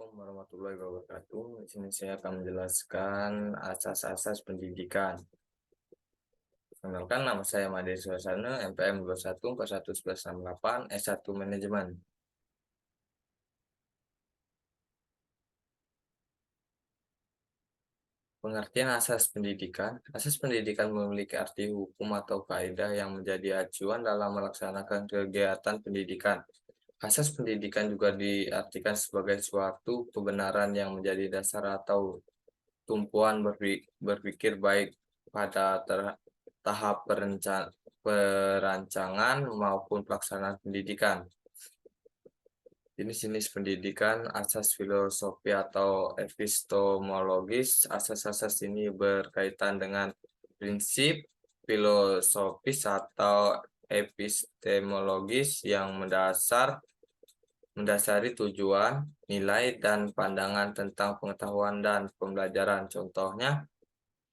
Assalamualaikum warahmatullahi wabarakatuh. Di sini saya akan menjelaskan asas-asas pendidikan. Perkenalkan, nama saya Made Suasana, MPM 21411168, S1 Manajemen. Pengertian asas pendidikan. Asas pendidikan memiliki arti hukum atau kaidah yang menjadi acuan dalam melaksanakan kegiatan pendidikan. Asas pendidikan juga diartikan sebagai suatu kebenaran yang menjadi dasar atau tumpuan berpikir baik pada tahap perancangan maupun pelaksanaan pendidikan. Jenis-jenis pendidikan, asas filosofi atau epistemologis. Asas-asas ini berkaitan dengan prinsip filosofis atau epistemologis yang mendasari tujuan, nilai, dan pandangan tentang pengetahuan dan pembelajaran. Contohnya,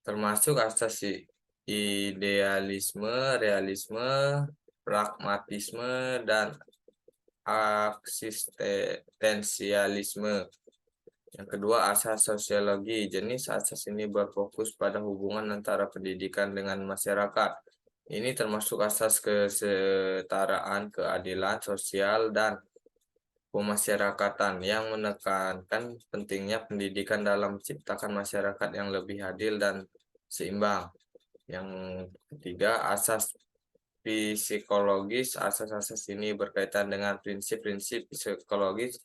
termasuk asas idealisme, realisme, pragmatisme, dan eksistensialisme. Yang kedua, asas sosiologi. Jenis asas ini berfokus pada hubungan antara pendidikan dengan masyarakat. Ini termasuk asas kesetaraan, keadilan sosial, dan pemasyarakatan yang menekankan pentingnya pendidikan dalam menciptakan masyarakat yang lebih adil dan seimbang. Yang ketiga, asas psikologis. Asas-asas ini berkaitan dengan prinsip-prinsip psikologis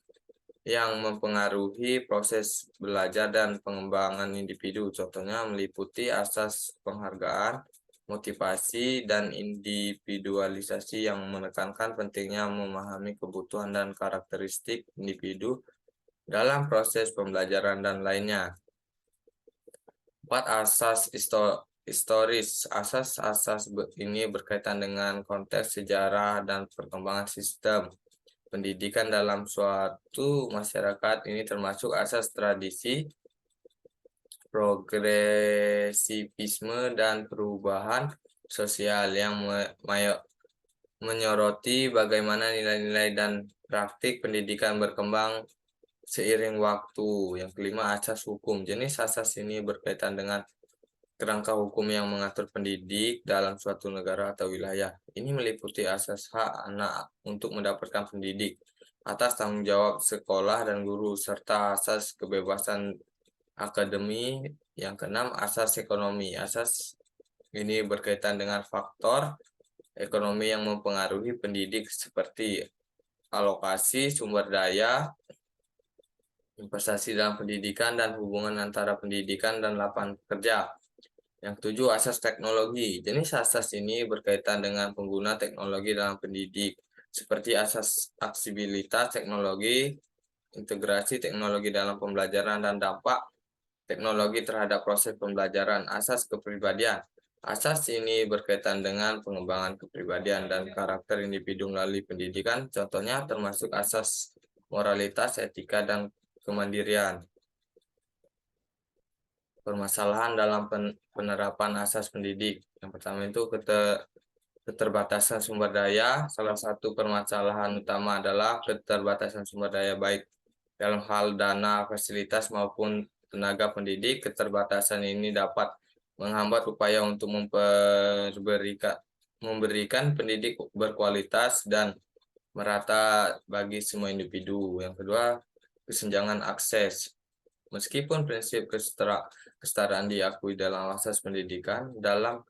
yang mempengaruhi proses belajar dan pengembangan individu. Contohnya meliputi asas penghargaan, motivasi, dan individualisasi yang menekankan pentingnya memahami kebutuhan dan karakteristik individu dalam proses pembelajaran dan lainnya. 4. Asas historis. Asas-asas ini berkaitan dengan konteks sejarah dan perkembangan sistem pendidikan dalam suatu masyarakat. Ini termasuk asas tradisi, progresivisme, dan perubahan sosial yang menyoroti bagaimana nilai-nilai dan praktik pendidikan berkembang seiring waktu. Yang kelima, asas hukum. Jenis asas ini berkaitan dengan kerangka hukum yang mengatur pendidik dalam suatu negara atau wilayah. Ini meliputi asas hak anak untuk mendapatkan pendidik, atas tanggung jawab sekolah dan guru, serta asas kebebasan akademi. Yang keenam, asas ekonomi. Asas ini berkaitan dengan faktor ekonomi yang mempengaruhi pendidik seperti alokasi sumber daya, investasi dalam pendidikan, dan hubungan antara pendidikan dan lapangan kerja. Yang ketujuh, asas teknologi. Jenis asas ini berkaitan dengan pengguna teknologi dalam pendidik, seperti asas aksibilitas teknologi, integrasi teknologi dalam pembelajaran, dan dampak teknologi terhadap proses pembelajaran. Asas kepribadian. Asas ini berkaitan dengan pengembangan kepribadian dan karakter individu melalui pendidikan. Contohnya termasuk asas moralitas, etika, dan kemandirian. Permasalahan dalam penerapan asas pendidik. Yang pertama itu keterbatasan sumber daya. Salah satu permasalahan utama adalah keterbatasan sumber daya baik dalam hal dana, fasilitas, maupun tenaga pendidik. Keterbatasan ini dapat menghambat upaya untuk memberikan pendidik berkualitas dan merata bagi semua individu. Yang kedua, kesenjangan akses. Meskipun prinsip kesetaraan diakui dalam asas pendidikan, dalam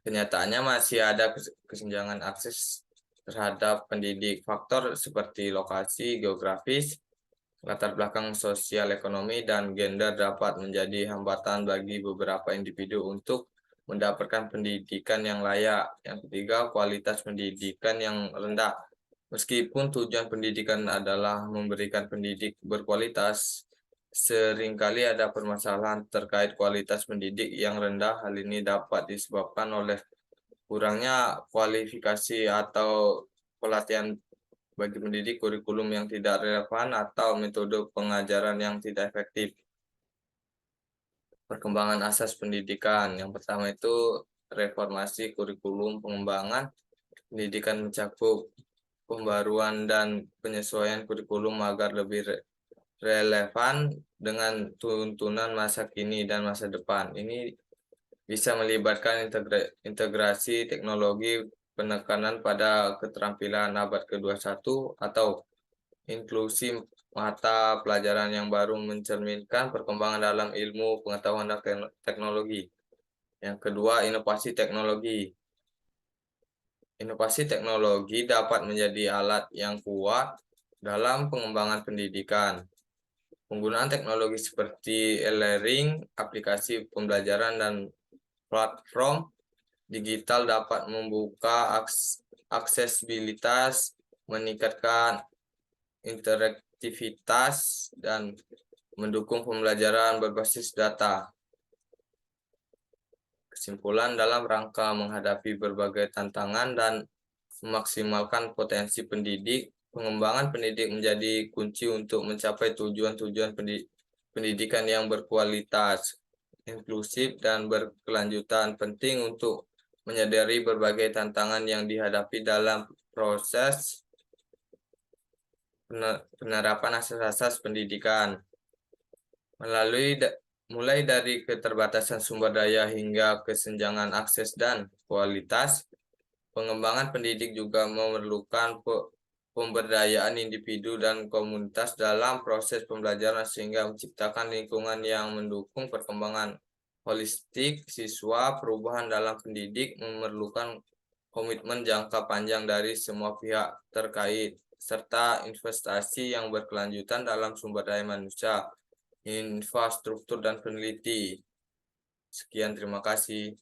kenyataannya masih ada kesenjangan akses terhadap pendidik. Faktor seperti lokasi, geografis, latar belakang sosial ekonomi, dan gender dapat menjadi hambatan bagi beberapa individu untuk mendapatkan pendidikan yang layak. Yang ketiga, kualitas pendidikan yang rendah. Meskipun tujuan pendidikan adalah memberikan pendidik berkualitas, seringkali ada permasalahan terkait kualitas pendidik yang rendah. Hal ini dapat disebabkan oleh kurangnya kualifikasi atau pelatihan bagi pendidik, kurikulum yang tidak relevan, atau metode pengajaran yang tidak efektif. Perkembangan asas pendidikan. Yang pertama itu reformasi kurikulum. Pengembangan pendidikan mencakup pembaruan dan penyesuaian kurikulum agar lebih relevan dengan tuntunan masa kini dan masa depan. Ini bisa melibatkan integrasi teknologi, penekanan pada keterampilan abad ke-21, atau inklusi mata pelajaran yang baru mencerminkan perkembangan dalam ilmu, pengetahuan, dan teknologi. Yang kedua, inovasi teknologi. Inovasi teknologi dapat menjadi alat yang kuat dalam pengembangan pendidikan. Penggunaan teknologi seperti e-learning, aplikasi pembelajaran, dan platform digital dapat membuka aksesibilitas, meningkatkan interaktivitas, dan mendukung pembelajaran berbasis data. Kesimpulan, dalam rangka menghadapi berbagai tantangan dan memaksimalkan potensi pendidik, pengembangan pendidik menjadi kunci untuk mencapai tujuan-tujuan pendidikan yang berkualitas, inklusif, dan berkelanjutan. Penting untuk menyadari berbagai tantangan yang dihadapi dalam proses penerapan asas-asas pendidikan, mulai dari keterbatasan sumber daya hingga kesenjangan akses dan kualitas. Pengembangan pendidik juga memerlukan pemberdayaan individu dan komunitas dalam proses pembelajaran sehingga menciptakan lingkungan yang mendukung perkembangan holistik siswa. Perubahan dalam pendidik memerlukan komitmen jangka panjang dari semua pihak terkait, serta investasi yang berkelanjutan dalam sumber daya manusia, infrastruktur, dan peneliti. Sekian, terima kasih.